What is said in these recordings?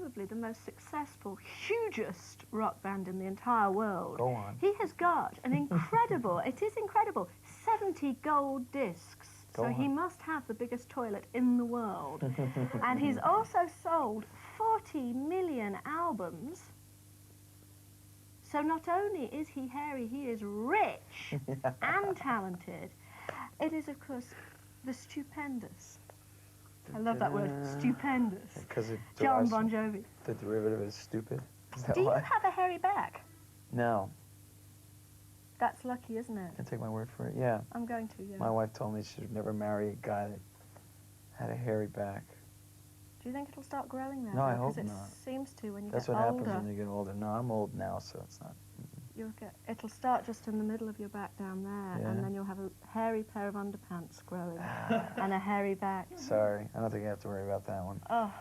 probably the most successful, hugest rock band in the entire world. Go on. He has got an incredible, it is incredible, 70 gold discs. Go So he on. must have the biggest toilet in the world. And he's also sold 40 million albums. So not only is he hairy, he is rich and talented. It is, of course, the stupendous. I love that word, stupendous. Because it Jon Bon Jovi. The derivative is stupid. Is that Do you why? have a hairy back? No. That's lucky, isn't it? Can I take my word for it? Yeah. I'm going to, yeah. My wife told me she would never marry a guy that had a hairy back. Do you think it'll start growing now? No, I hope Because not. it seems to when you That's get what older. happens when you get older. No, I'm old now, so it's not. It'll start just in the middle of your back down there, Yeah. and then you'll have a hairy pair of underpants growing and a hairy back. Sorry, I don't think I have to worry about that one. Oh,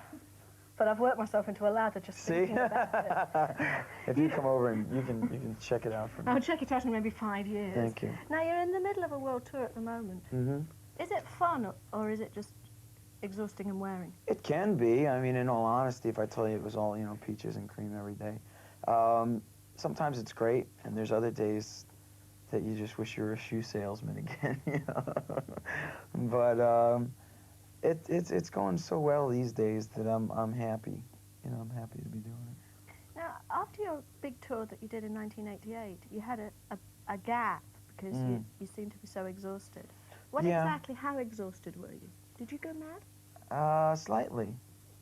but I've worked myself into a lather just See? thinking about it. If you come over and you can check it out for me. I'll check it out in maybe 5 years. Thank you. Now, you're in the middle of a world tour at the moment. Mm-hmm. Is it fun, or is it just exhausting and wearing? It can be. I mean, in all honesty, if I tell you it was all, peaches and cream every day. Sometimes it's great, and there's other days that you just wish you were a shoe salesman again, But it's going so well these days that I'm happy. I'm happy to be doing it. Now, after your big tour that you did in 1988, you had a gap because you seemed to be so exhausted. How exhausted were you? Did you go mad? Slightly.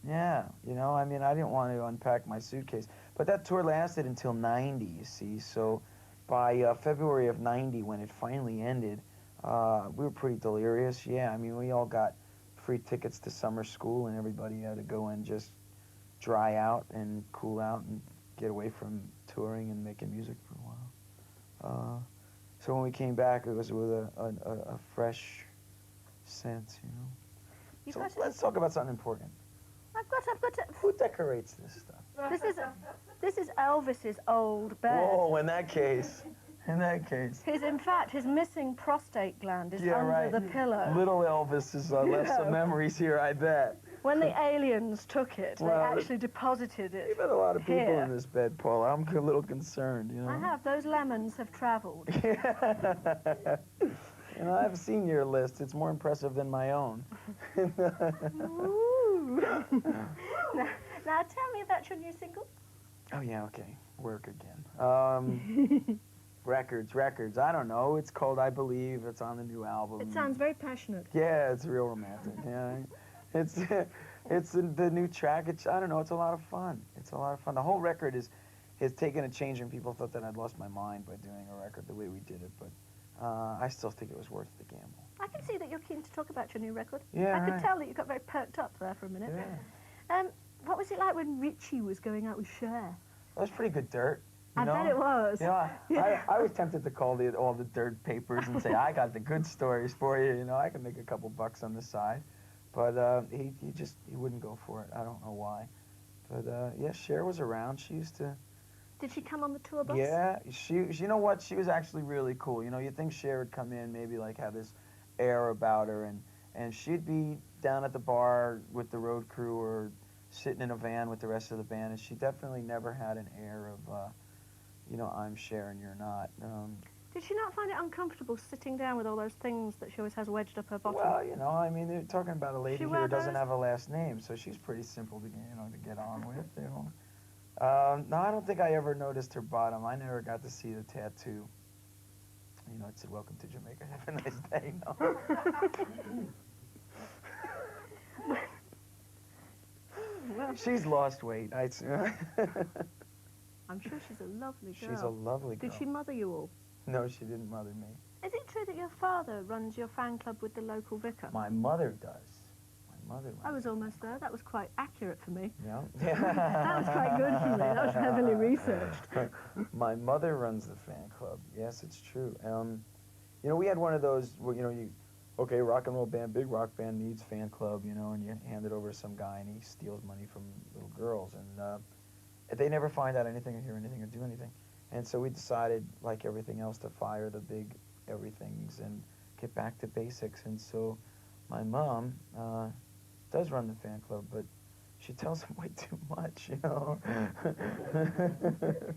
Yeah, I mean, I didn't want to unpack my suitcase. But that tour lasted until 90, you see, so by February of 90, when it finally ended, we were pretty delirious, yeah. I mean, we all got free tickets to summer school, and everybody had to go and just dry out and cool out and get away from touring and making music for a while. So when we came back, it was with a fresh sense, So let's talk about something important. I've got to... Who decorates this stuff? This is Elvis's old bed. Whoa, in that case. In fact, his missing prostate gland is under the pillow. Little Elvis has left some memories here, I bet. When the aliens took it, they actually deposited it. You've had a lot of people in this bed, Paula. I'm a little concerned, I have. Those lemons have traveled. I've seen your list. It's more impressive than my own. Ooh. Now, tell me about your new single. Oh, yeah, okay. Work again. Records. I don't know. It's called I Believe. It's on the new album. It sounds very passionate. Yeah, it's real romantic. Yeah, it's the new track. I don't know. It's a lot of fun. The whole record has taken a change, and people thought that I'd lost my mind by doing a record the way we did it, but I still think it was worth the gamble. I can see that you're keen to talk about your new record. Yeah, I could tell that you got very perked up there for a minute. Yeah. What was it like when Richie was going out with Cher? That was pretty good dirt. I bet it was. I was tempted to call all the dirt papers and say, I got the good stories for you. I can make a couple bucks on the side. But he wouldn't go for it. I don't know why. But yeah, Cher was around. She used to... Did she come on the tour bus? Yeah, you know what? She was actually really cool. You'd think Cher would come in, maybe like have this air about her, and she'd be down at the bar with the road crew or sitting in a van with the rest of the band, and she definitely never had an air of, I'm Cher and you're not. Did she not find it uncomfortable sitting down with all those things that she always has wedged up her bottom? Well, I mean, they're talking about a lady here who doesn't have a last name, so she's pretty simple to get on with, No, I don't think I ever noticed her bottom. I never got to see the tattoo. It said, "Welcome to Jamaica. Have a nice day." No. Well, she's lost weight. I'm sure she's a lovely girl. She's a lovely girl. Did she mother you all? No, she didn't mother me. Is it true that your father runs your fan club with the local vicar? My mother does. I was almost there. That was quite accurate for me. Yeah. That was quite good for me. That was heavily researched. My mother runs the fan club. Yes, it's true. We had one of those where, okay, rock and roll band, big rock band needs fan club, and you hand it over to some guy and he steals money from little girls. And they never find out anything or hear anything or do anything. And so we decided, like everything else, to fire the big everythings and get back to basics. And so my mom does run the fan club, but she tells him way too much, you know.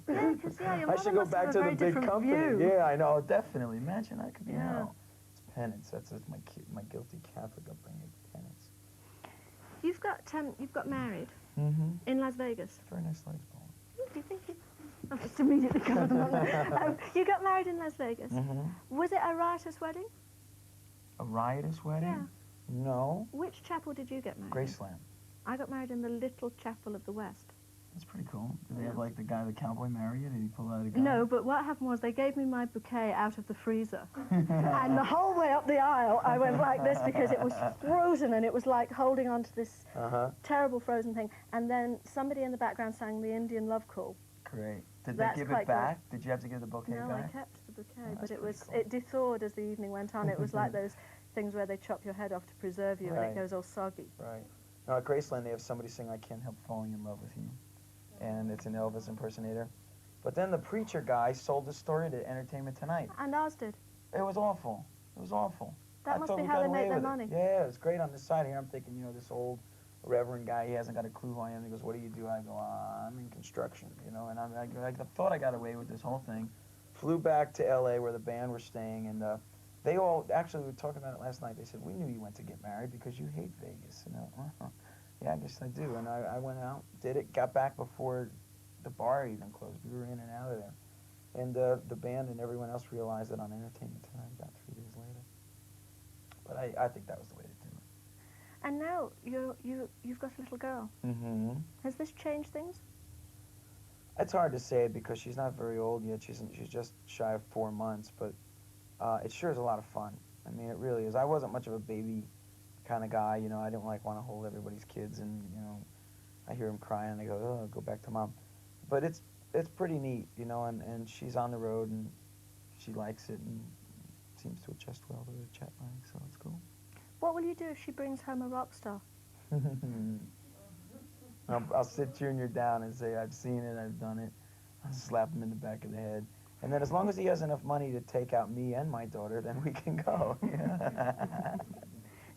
Yeah, because your I mother should go must back have to a the very big different company. view. Yeah, I know, definitely. Imagine that could be Yeah. hell. It's penance. That's my guilty Catholic upbringing. Penance. You've got married Mm-hmm. in Las Vegas. Very nice legs, Paula. Do you think you? I've just immediately covered them up. You got married in Las Vegas. Mm-hmm. Was it a riotous wedding? A riotous wedding? Yeah. No. Which chapel did you get married in? Graceland. I got married in the Little Chapel of the West. That's pretty cool. Did they Yeah. have like the cowboy marry you? Did he pull out a gun? No, but what happened was they gave me my bouquet out of the freezer. And the whole way up the aisle, I went like this because it was frozen and it was like holding on to this terrible frozen thing. And then somebody in the background sang the Indian love call. Great. Did That's they give quite it back? Did you have to give the bouquet No, back? I kept the bouquet, Oh, but that's pretty cool. it thawed as the evening went on. It was like those things where they chop your head off to preserve you and Right. it goes all soggy. Right. No, at Graceland they have somebody sing "I Can't Help Falling in Love with You," and it's an Elvis impersonator. But then the preacher guy sold the story to Entertainment Tonight. And ours did. It was awful. It was awful. That I must thought be we how got they away make their with it. money. Yeah, it's great on this side here. I'm thinking, you know, this old reverend guy, he hasn't got a clue who I am. He goes, "What do you do?" I go, "I'm in construction," you know, and I thought I got away with this whole thing. Flew back to L.A. where the band were staying, and they all, actually, we were talking about it last night. They said, "We knew you went to get married because you hate Vegas." And yeah, I guess I do. And I went out, did it, got back before the bar even closed. We were in and out of there. And the band and everyone else realized it on Entertainment Tonight about 3 days later. But I think that was the way to do it. And now you've got a little girl. Mm-hmm. Has this changed things? It's hard to say because she's not very old yet. She's just shy of 4 months, but it sure is a lot of fun. I mean, it really is. I wasn't much of a baby kind of guy, you know. I didn't want to hold everybody's kids, and you know, I hear them crying, and I go, "Oh, go back to mom." But it's pretty neat, you know. And she's on the road, and she likes it, and seems to adjust well to the jet lag, so it's cool. What will you do if she brings home a rock star? I'll sit Junior down and say, "I've seen it, I've done it." I'll slap him in the back of the head. And then as long as he has enough money to take out me and my daughter, then we can go.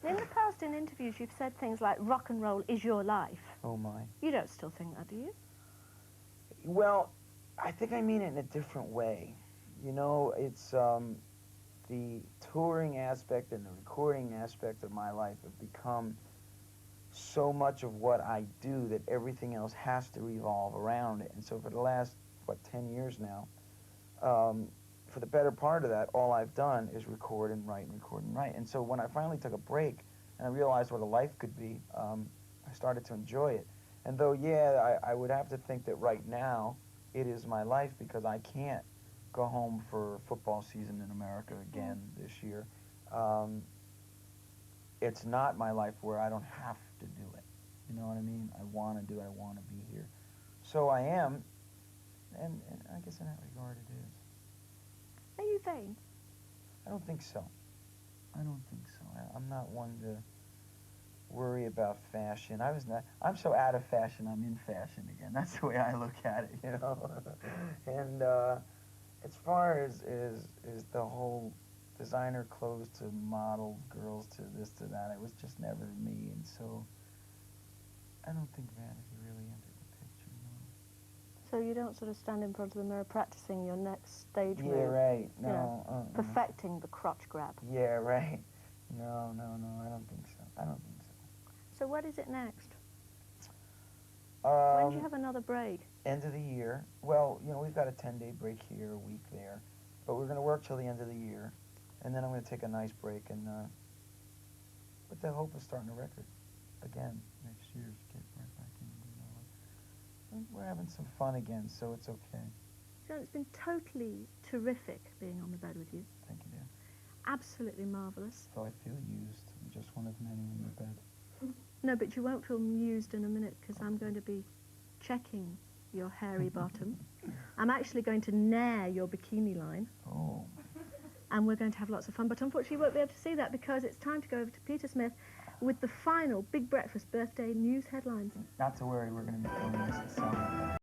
In the past, in interviews, you've said things like, rock and roll is your life. Oh, my. You don't still think that, do you? Well, I think I mean it in a different way. You know, it's the touring aspect and the recording aspect of my life have become so much of what I do that everything else has to revolve around it. And so for the last, 10 years now, for the better part of that, all I've done is record and write and record and write. And so when I finally took a break and I realized what a life could be, I started to enjoy it. And though, yeah, I would have to think that right now it is my life because I can't go home for football season in America again this year. It's not my life where I don't have to do it. You know what I mean? I want to do it. I want to be here. So I am, and I guess in that regard it is. Are you vain? I don't think so. I don't think so. I'm not one to worry about fashion. I'm so out of fashion, I'm in fashion again. That's the way I look at it, you know. And as far as the whole designer clothes to model girls to this to that, it was just never me. And so I don't think vanity really entered the picture, you know. So you don't sort of stand in front of the mirror practicing your next stage move? Yeah, right. No. You know, perfecting the crotch grab. Yeah, right. No, I don't think so. I don't think so. So what is it next? When do you have another break? End of the year. Well, you know, we've got a 10-day break here, a week there. But we're going to work till the end of the year. And then I'm going to take a nice break and with the hope of starting a record again next year. Get right back in, you know. We're having some fun again, so it's okay. Jon, it's been totally terrific being on the bed with you. Thank you, dear. Absolutely marvellous. So I feel used. I'm just one of many in the bed. No, but you won't feel mused in a minute because I'm going to be checking your hairy bottom. I'm actually going to nair your bikini line. Oh. And we're going to have lots of fun. But unfortunately, you won't be able to see that because it's time to go over to Peter Smith with the final Big Breakfast birthday news headlines. Not to worry, we're going to be filming this at 7.